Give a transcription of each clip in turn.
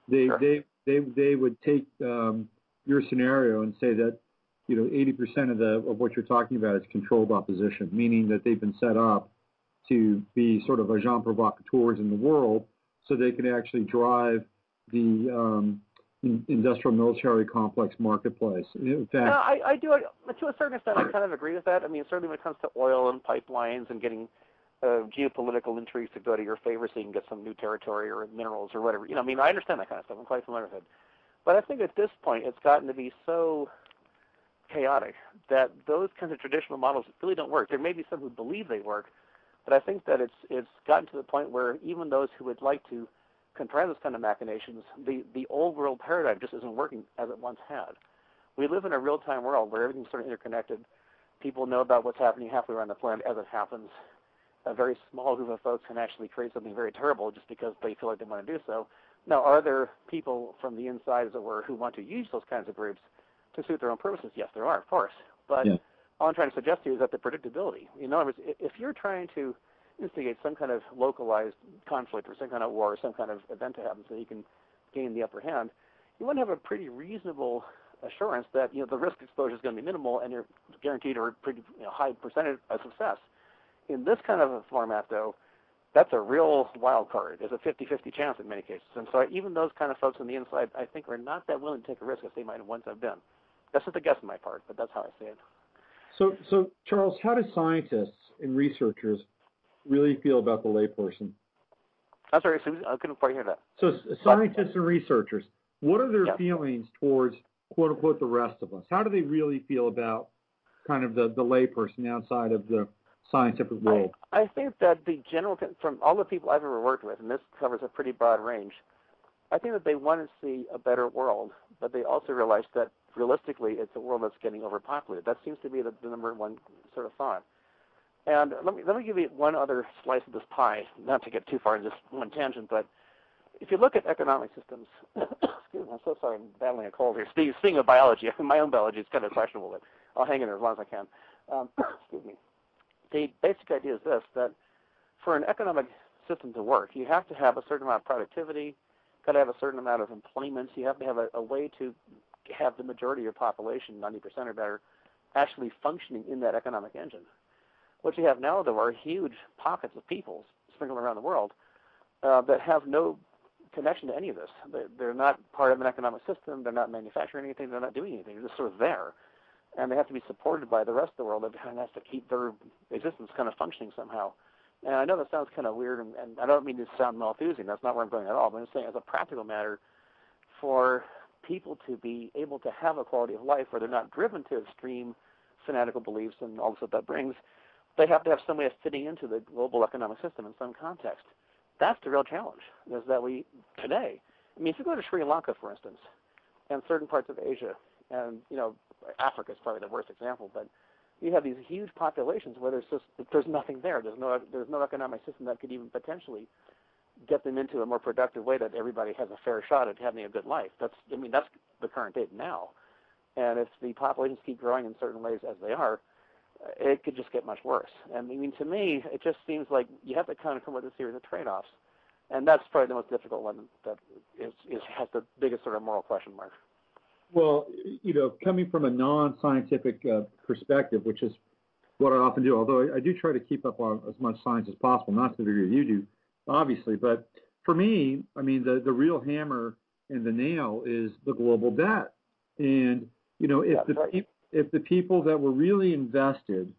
They Sure. they they would take your scenario and say that 80% of what you're talking about is controlled opposition, meaning that they've been set up to be sort of agent provocateurs in the world, so they can actually drive the industrial military complex marketplace. In No, fact, I do. To a certain extent, I kind of agree with that. I mean, certainly when it comes to oil and pipelines and getting geopolitical intrigues to go to your favor so you can get some new territory or minerals or whatever. I mean, I understand that kind of stuff. I'm quite familiar with it. But I think at this point, it's gotten to be so chaotic that those kinds of traditional models really don't work. There may be some who believe they work, but I think that it's gotten to the point where even those who would like to contrive those kind of machinations, the old world paradigm just isn't working as it once had. We live in a real-time world where everything's sort of interconnected. People know about what's happening halfway around the planet as it happens. A very small group of folks can actually create something very terrible just because they feel like they want to do so. Now, are there people from the inside, as it were, who want to use those kinds of groups to suit their own purposes? Yes, there are, of course. But yeah. all I'm trying to suggest to you is that the predictability. In other words, if you're trying to instigate some kind of localized conflict or some kind of war or some kind of event to happen so you can gain the upper hand, you want to have a pretty reasonable assurance that the risk exposure is going to be minimal and you're guaranteed a pretty high percentage of success. In this kind of a format, though, that's a real wild card. There's a 50-50 chance in many cases. And so even those kind of folks on the inside, I think, are not that willing to take a risk as they might once have been. That's just a guess on my part, but that's how I see it. So Charles, how do scientists and researchers really feel about the layperson? I'm sorry, Susan, I couldn't quite hear that. So scientists and researchers, what are their Yeah. feelings towards, quote unquote, the rest of us? How do they really feel about kind of the layperson outside of the scientific world? I think that the general, from all the people I've ever worked with, and this covers a pretty broad range, I think that they want to see a better world, but they also realize that realistically it's a world that's getting overpopulated. That seems to be the number one sort of thought. And let me give you one other slice of this pie, not to get too far in just one tangent, but if you look at economic systems, excuse me, I'm so sorry, I'm battling a cold here. Speaking of biology, my own biology is kind of questionable, but I'll hang in there as long as I can. Excuse me. The basic idea is this, that for an economic system to work, you have to have a certain amount of productivity, got to have a certain amount of employment, you have to have a way to have the majority of your population, 90% or better, actually functioning in that economic engine. What you have now, though, are huge pockets of people sprinkled around the world that have no connection to any of this. They're not part of an economic system. They're not manufacturing anything. They're not doing anything. They're just sort of there. And they have to be supported by the rest of the world that has to keep their existence kind of functioning somehow. And I know that sounds kind of weird, and I don't mean to sound Malthusian. That's not where I'm going at all. But I'm saying as a practical matter, for people to be able to have a quality of life where they're not driven to extreme fanatical beliefs and all that brings, they have to have some way of fitting into the global economic system in some context. That's the real challenge, is that we, today, I mean, if you go to Sri Lanka, for instance, and certain parts of Asia, and, Africa is probably the worst example, but you have these huge populations where there's nothing there. There's no economic system that could even potentially get them into a more productive way that everybody has a fair shot at having a good life. That's the current date now. And if the populations keep growing in certain ways as they are, it could just get much worse. And I mean, to me, it just seems like you have to kind of come with a series of trade-offs. And that's probably the most difficult one that has the biggest sort of moral question mark. Well, coming from a non-scientific perspective, which is what I often do, although I do try to keep up on as much science as possible, not to the degree you do, obviously. But for me, I mean, the real hammer and the nail is the global debt. And, if the people that were really invested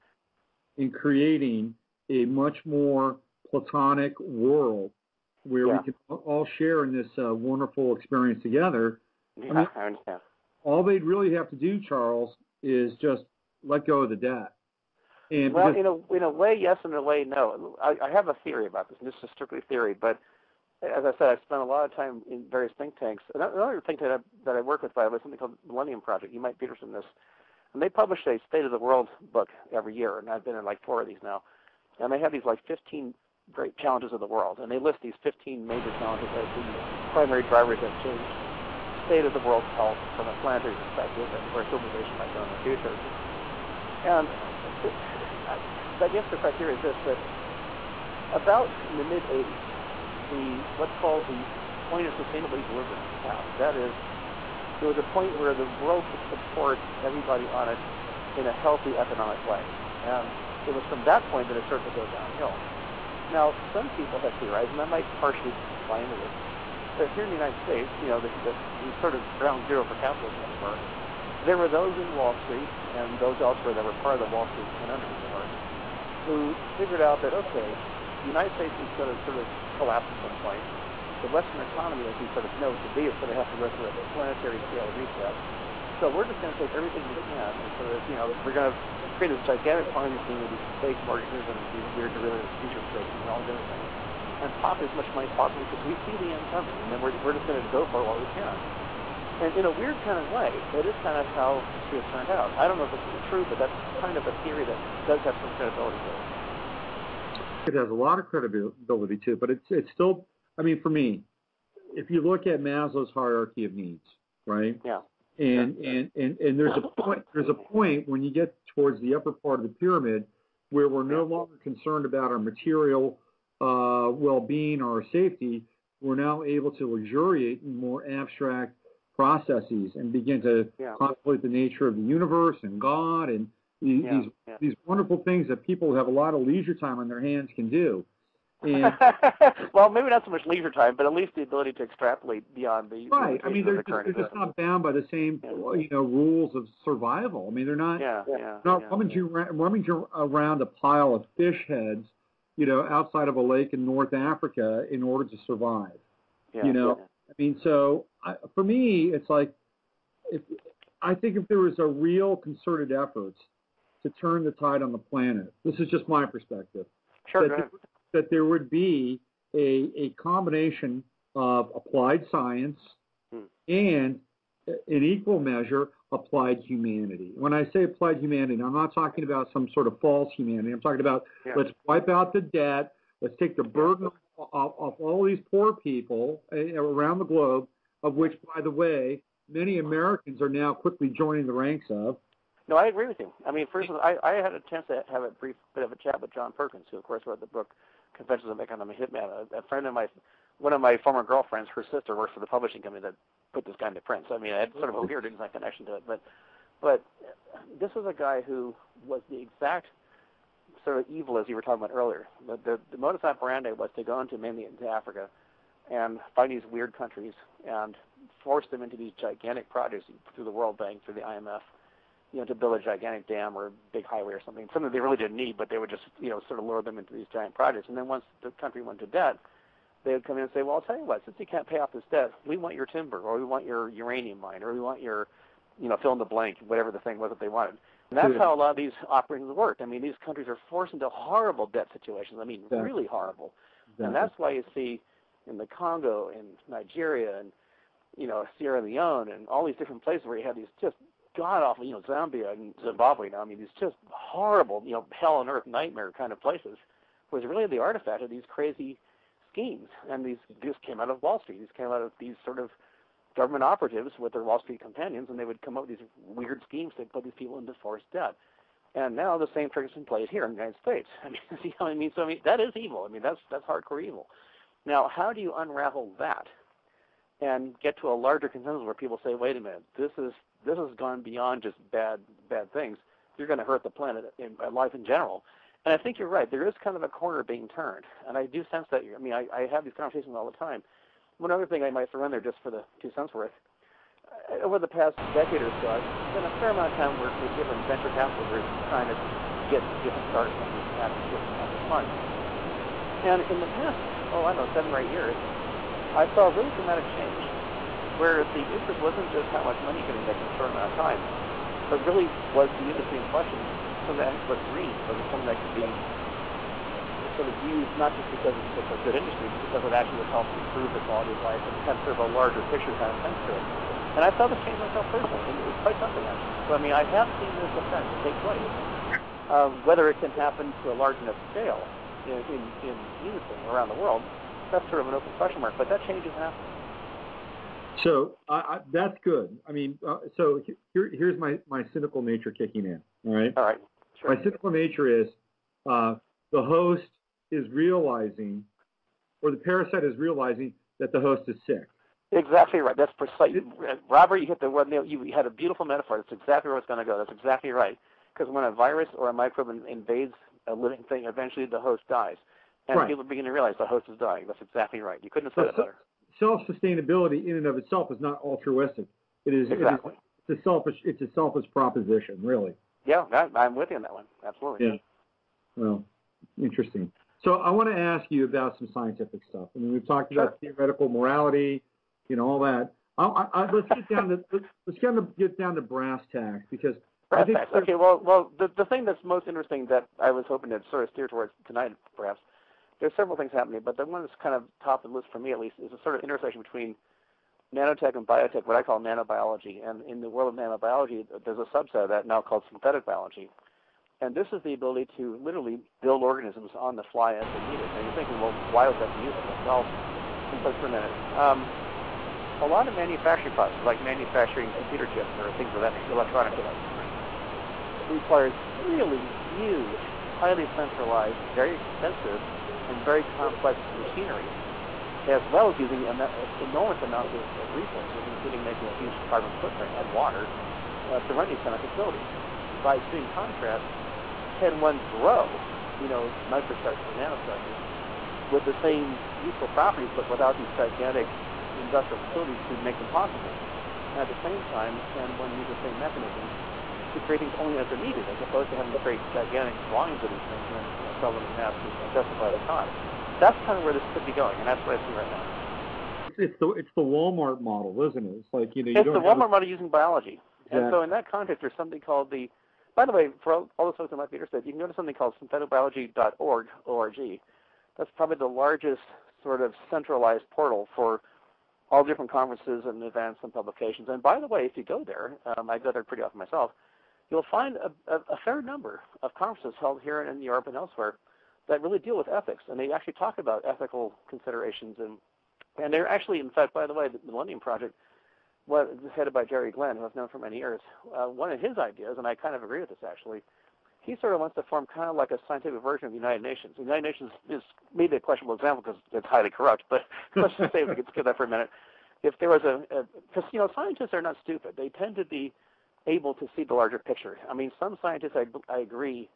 in creating a much more platonic world where we can all share in this wonderful experience together, I understand. All they'd really have to do, Charles, is just let go of the debt. And well, in a way, yes, and in a way, no. I have a theory about this, and this is strictly theory, but as I said, I've spent a lot of time in various think tanks. Another think tank that I work with, by the way, is something called the Millennium Project. You might be interested in this. And they publish a State of the World book every year, and I've been in like 4 of these now. And they have these like 15 great challenges of the world, and they list these 15 major challenges as the primary drivers that change state of the world's health from a planetary perspective and where civilization might go in the future. And I guess the criteria is this, that about in the mid-80s, what's called the point of sustainable equilibrium passed. That is, there was a point where the world could support everybody on it in a healthy economic way. And it was from that point that it started to go downhill. Now, some people have theorized, and I might partially buy into this, that here in the United States, the sort of ground zero for capitalism, as it were, there were those in Wall Street and those elsewhere that were part of the Wall Street conundrum, as it were, who figured out that, okay, the United States is going to sort of collapse at some point. The Western economy, as we sort of know it to be, is going to have to go through a planetary scale reset. So we're just going to take everything we can and sort of, we're going to create this gigantic Ponzi scheme with these fake mortgages and these weird derivative interest rates and all these other things, and pop as much money as possible because we see the end coming, and then we're just going to go for it while we can. And in a weird kind of way, that is kind of how history has turned out. I don't know if it's true, but that's kind of a theory that does have some credibility to it. It has a lot of credibility to it, but it's still, I mean, for me, if you look at Maslow's hierarchy of needs, right? Yeah. And there's a point when you get towards the upper part of the pyramid where we're no longer concerned about our material well-being or our safety. We're now able to luxuriate in more abstract processes and begin to contemplate the nature of the universe and God and these wonderful things that people who have a lot of leisure time on their hands can do. And, well, maybe not so much leisure time, but at least the ability to extrapolate beyond the right. I mean, they're just not bound by the same rules of survival. I mean, they're not rummaging around a pile of fish heads, outside of a lake in North Africa in order to survive. I mean, so for me, it's like, I think if there was a real concerted effort to turn the tide on the planet, this is just my perspective, that there would be a combination of applied science and, in equal measure, applied humanity. When I say applied humanity, I'm not talking about some sort of false humanity. I'm talking about let's wipe out the debt, let's take the burden of all these poor people around the globe, of which, by the way, many Americans are now quickly joining the ranks of. No, I agree with you. I mean, first of all, I had a chance to have a brief bit of a chat with John Perkins, who, of course, wrote the book Conventions of Economic Hitman. A friend of one of my former girlfriends, her sister works for the publishing company that put this guy into print. So, I mean, I had sort of a weird connection to it. But this was a guy who was the exact sort of evil as you were talking about earlier. The modus operandi was to go mainly into Africa and find these weird countries and force them into these gigantic projects through the World Bank, through the IMF, to build a gigantic dam or a big highway or something they really didn't need, but they would just, sort of lure them into these giant projects. And then once the country went to debt, they would come in and say, well, I'll tell you what, since you can't pay off this debt, we want your timber, or we want your uranium mine, or we want your, fill in the blank, whatever the thing was that they wanted. And that's how a lot of these operations worked. I mean, these countries are forced into horrible debt situations. I mean, really horrible. Exactly. And that's why you see in the Congo, in Nigeria, and, Sierra Leone, and all these different places where you have these just god-awful, Zambia and Zimbabwe now, I mean, these just horrible, hell on earth nightmare kind of places, was really the artifact of these crazy schemes. And these came out of Wall Street. These came out of these sort of government operatives with their Wall Street companions, and they would come up with these weird schemes to put these people into forced debt. And now the same trick has been played here in the United States. I mean, see how I mean? So, I mean, that is evil. I mean, that's hardcore evil. Now, how do you unravel that and get to a larger consensus where people say, wait a minute, this has gone beyond just bad things. You're going to hurt the planet and life in general. And I think you're right. There is kind of a corner being turned. And I do sense that. I mean, I have these conversations all the time. One other thing I might throw in there just for the 2 cents worth. Over the past decade or so, I've spent a fair amount of time working with different venture capital groups trying to get different startups and different funds. And in the past, 7 or 8 years, I saw a really dramatic change where the interest wasn't just how much money you can make in a short amount of time, but really was the industry in question something that was green, was it something that could be sort of used not just because it's a good industry, but because it actually would help improve the quality of life and have sort of a larger picture kind of sense to it. And I saw this change myself personally, and it was quite something actually. So I mean, I have seen this effect take place. Whether it can happen to a large enough scale in unison around the world, that's sort of an open question mark, but that change is happening. So that's good. I mean, so here's my cynical nature kicking in. All right. All right. Sure. My cynical nature is the host is realizing, or the parasite is realizing, that the host is sick. Exactly right. That's precise. Robert, you hit the one. You had a beautiful metaphor. That's exactly where it's going to go. That's exactly right. Because when a virus or a microbe invades a living thing, eventually the host dies. And Right. people begin to realize the host is dying. That's exactly right. You couldn't have said it better. Self-sustainability in and of itself is not altruistic. Exactly. It's a selfish proposition, really. Yeah, I'm with you on that one. Absolutely. Yeah. Well, interesting. So I want to ask you about some scientific stuff. I mean, we've talked about theoretical morality, all that. Let's get down to brass tacks, because brass tacks. Okay. Well, the thing that's most interesting that I was hoping to sort of steer towards tonight, perhaps, there's several things happening, but the one that's kind of top of the list for me, at least, is a sort of intersection between nanotech and biotech, what I call nanobiology. And in the world of nanobiology, there's a subset of that now called synthetic biology. And this is the ability to literally build organisms on the fly as they need it. And you're thinking, well, why would that be useful? Well, think for a minute. A lot of manufacturing processes, like manufacturing computer chips or things of that nature, electronic devices, requires really huge, highly centralized, very expensive, and very complex machinery, as well as using an enormous amount of resources, including making a huge carbon footprint and water to run these kind of facilities. By extreme contrast, can one grow, microstructures or nanostructures with the same useful properties, but without these gigantic industrial facilities to make them possible? And at the same time, can one use the same mechanisms to create things only as they're needed, as opposed to having to create gigantic volumes of these things and sell them in mass to justify the cost? That's kind of where this could be going, and that's what I see right now. It's the Walmart model, isn't it? It's like it's the Walmart model using biology. Exactly. And so in that context, there's something called the. By the way, for all those folks that might be interested, you can go to something called syntheticbiology.org. That's probably the largest sort of centralized portal for all different conferences and events and publications. And by the way, if you go there, I go there pretty often myself, you'll find a fair number of conferences held here in Europe and elsewhere that really deal with ethics, and they actually talk about ethical considerations. And they're actually, in fact, by the way, the Millennium Project, headed by Jerry Glenn, who I've known for many years, one of his ideas, and I kind of agree with this actually, he sort of wants to form kind of like a scientific version of the United Nations. The United Nations is maybe a questionable example because it's highly corrupt, but let's just say we could skip that for a minute. If there was because scientists are not stupid. They tend to be able to see the larger picture. I mean, some scientists, I agree,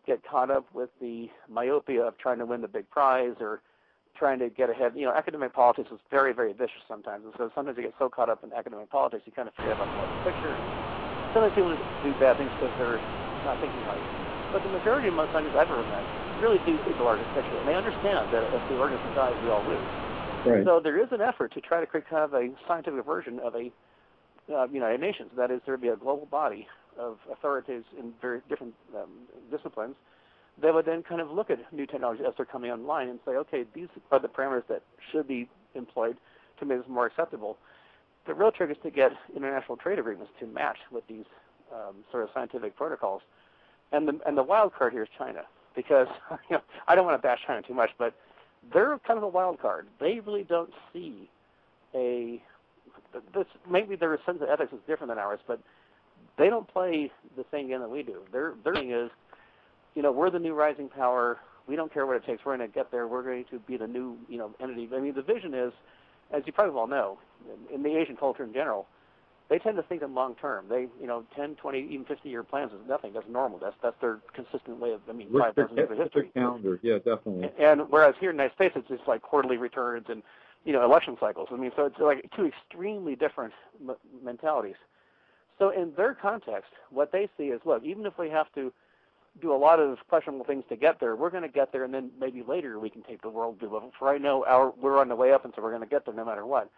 get caught up with the myopia of trying to win the big prize or trying to get ahead. Academic politics is very, very vicious sometimes. And so sometimes you get so caught up in academic politics, you kind of forget about the larger picture. Sometimes people do bad things because they're not thinking right. But the majority of most scientists I've ever met really do see the larger picture. And they understand that if the organism dies, we all lose. Right. So there is an effort to try to create kind of a scientific version of a United Nations. That is, there would be a global body of authorities in very different disciplines. They would then kind of look at new technologies as they're coming online and say, okay, these are the parameters that should be employed to make this more acceptable. The real trick is to get international trade agreements to match with these sort of scientific protocols. And the wild card here is China, because I don't want to bash China too much, but they're kind of a wild card. They really don't see maybe their sense of ethics is different than ours, but they don't play the same game that we do. Their thing is, we're the new rising power. We don't care what it takes. We're going to get there. We're going to be the new, entity. I mean, the vision is, as you probably well know, in the Asian culture in general, they tend to think in long term. They, 10, 20, even 50-year plans is nothing. That's normal. That's their consistent way of, 5,000 years of history. Calendar. Yeah, definitely. And whereas here in the United States, it's just like quarterly returns and, election cycles. So it's like two extremely different mentalities. So in their context, what they see is, look, even if we have to do a lot of questionable things to get there, we're going to get there, and then maybe later we can take the world to level. For right now, we're on the way up, and so we're going to get there no matter what.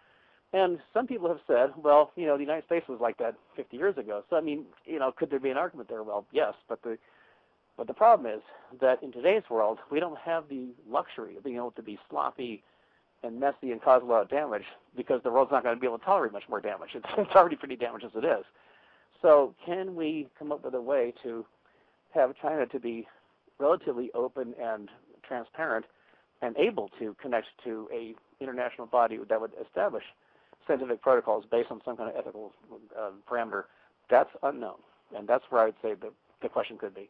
And some people have said, well, the United States was like that 50 years ago. So, could there be an argument there? Well, yes, but the problem is that in today's world, we don't have the luxury of being able to be sloppy and messy and cause a lot of damage because the world's not going to be able to tolerate much more damage. It's already pretty damaged as it is. So can we come up with a way to have China to be relatively open and transparent and able to connect to a international body that would establish scientific protocols based on some kind of ethical parameter? That's unknown, and that's where I would say the question could be.